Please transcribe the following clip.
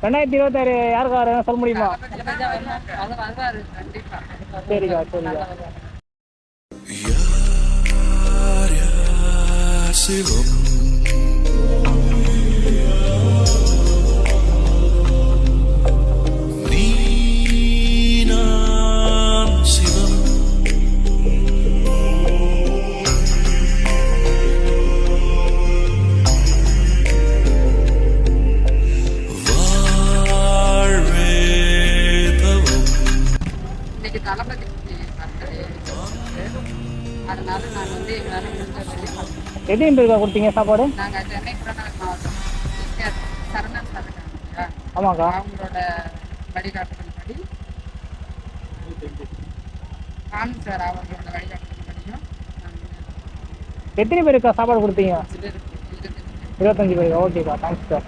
2026 யாருக்கா வர சொல்ல முடியுமா? சரிக்கா சரிக்கா. சிவம் அதனால நான் வந்து எங்களால் முடிஞ்ச எத்தனை பேருக்கா கொடுத்தீங்க சாப்பாடு? நாங்கள் சென்னை புறநகர் மாவட்டம் சரணன் சார் இருக்காங்க. ஆமாக்கா. அவங்களோட வழிகாட்டுதல்படி சார் அவங்களோட வழிகாட்டுதல்படியும் எத்தனை பேருக்கா சாப்பாடு கொடுத்தீங்க? 25 பேருக்கு. 25 பேருக்கா? ஓகேக்கா, தேங்க்ஸ் சார்.